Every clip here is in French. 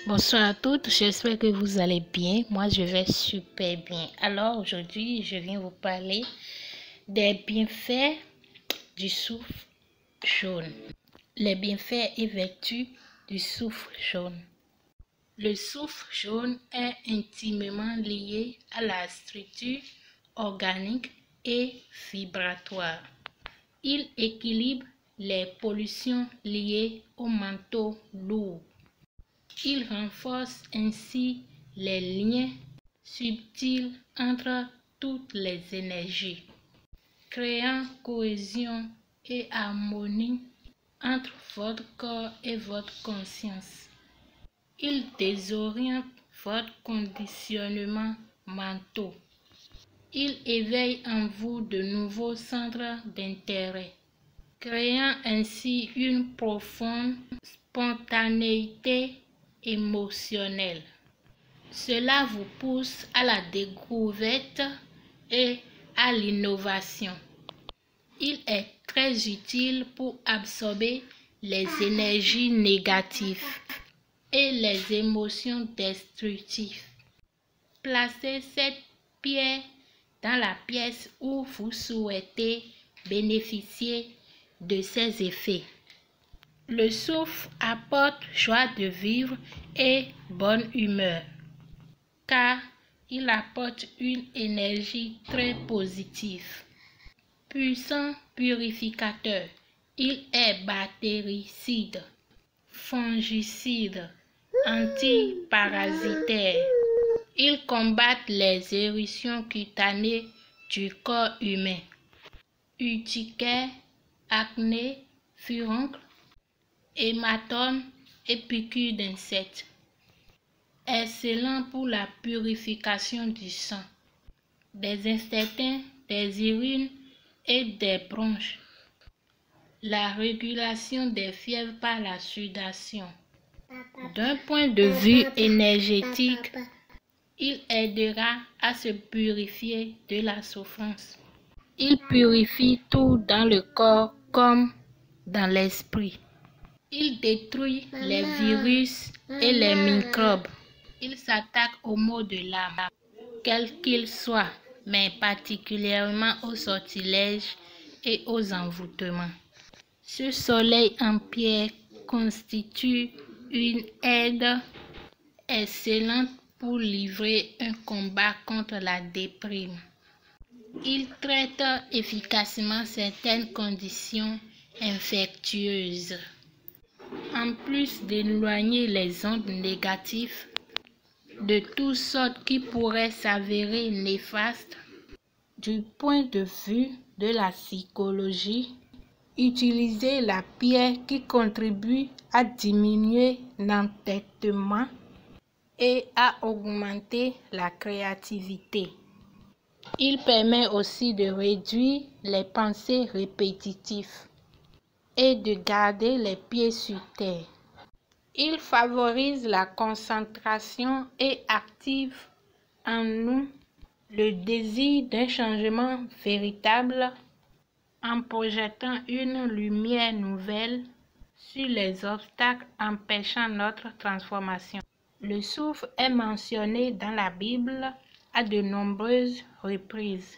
Bonsoir à toutes, j'espère que vous allez bien. Moi, je vais super bien. Alors, aujourd'hui, je viens vous parler des bienfaits du souffle jaune. Les bienfaits et vertus du souffle jaune. Le souffle jaune est intimement lié à la structure organique et vibratoire. Il équilibre les pollutions liées au manteau lourd. Il renforce ainsi les liens subtils entre toutes les énergies, créant cohésion et harmonie entre votre corps et votre conscience. Il désoriente votre conditionnement mental. Il éveille en vous de nouveaux centres d'intérêt, créant ainsi une profonde spontanéité émotionnelle. Cela vous pousse à la découverte et à l'innovation. Il est très utile pour absorber les énergies négatives et les émotions destructives. Placez cette pierre dans la pièce où vous souhaitez bénéficier de ses effets. Le souffle apporte joie de vivre et bonne humeur, car il apporte une énergie très positive. Puissant purificateur, il est bactéricide, fongicide, antiparasitaire. Il combat les éruptions cutanées du corps humain, urticaire, acné, furoncle, hématomes et piqûres d'insectes. Excellent pour la purification du sang, des intestins, des urines et des bronches. La régulation des fièvres par la sudation. D'un point de vue énergétique, il aidera à se purifier de la souffrance. Il purifie tout dans le corps comme dans l'esprit. Il détruit les virus et les microbes. Il s'attaque aux maux de l'âme, quels qu'ils soient, mais particulièrement aux sortilèges et aux envoûtements. Ce soleil en pierre constitue une aide excellente pour livrer un combat contre la déprime. Il traite efficacement certaines conditions infectieuses. En plus d'éloigner les ondes négatives de toutes sortes qui pourraient s'avérer néfastes, du point de vue de la psychologie, utilisez la pierre qui contribue à diminuer l'entêtement et à augmenter la créativité. Il permet aussi de réduire les pensées répétitives et de garder les pieds sur terre. Il favorise la concentration et active en nous le désir d'un changement véritable en projetant une lumière nouvelle sur les obstacles empêchant notre transformation. Le souffle est mentionné dans la Bible à de nombreuses reprises.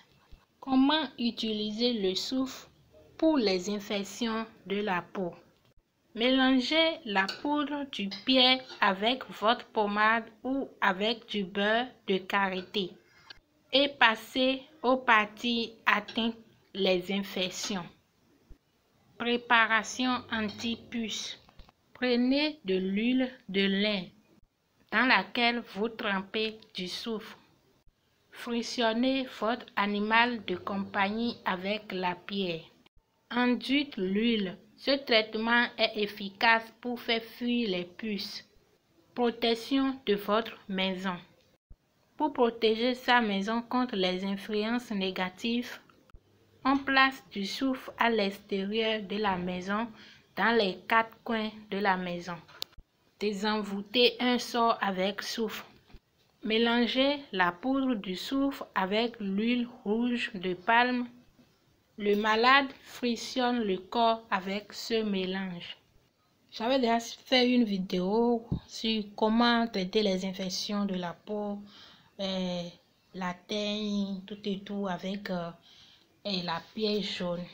Comment utiliser le souffle pour les infections de la peau? Mélangez la poudre du pierre avec votre pommade ou avec du beurre de karité et passez aux parties atteintes les infections. Préparation anti-puce. Prenez de l'huile de lin dans laquelle vous trempez du soufre. Frictionnez votre animal de compagnie avec la pierre. Enduite l'huile. Ce traitement est efficace pour faire fuir les puces. Protection de votre maison. Pour protéger sa maison contre les influences négatives, on place du soufre à l'extérieur de la maison, dans les 4 coins de la maison. Désenvoûtez un sort avec soufre. Mélangez la poudre du soufre avec l'huile rouge de palme. Le malade frictionne le corps avec ce mélange. J'avais déjà fait une vidéo sur comment traiter les infections de la peau, la teigne, tout et tout avec la pierre jaune.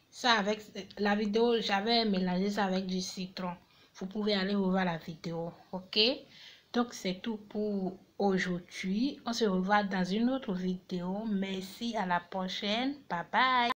Ça avec la vidéo, j'avais mélangé ça avec du citron. Vous pouvez aller revoir la vidéo, ok? Donc c'est tout pour aujourd'hui. On se revoit dans une autre vidéo. Merci, à la prochaine. Bye bye.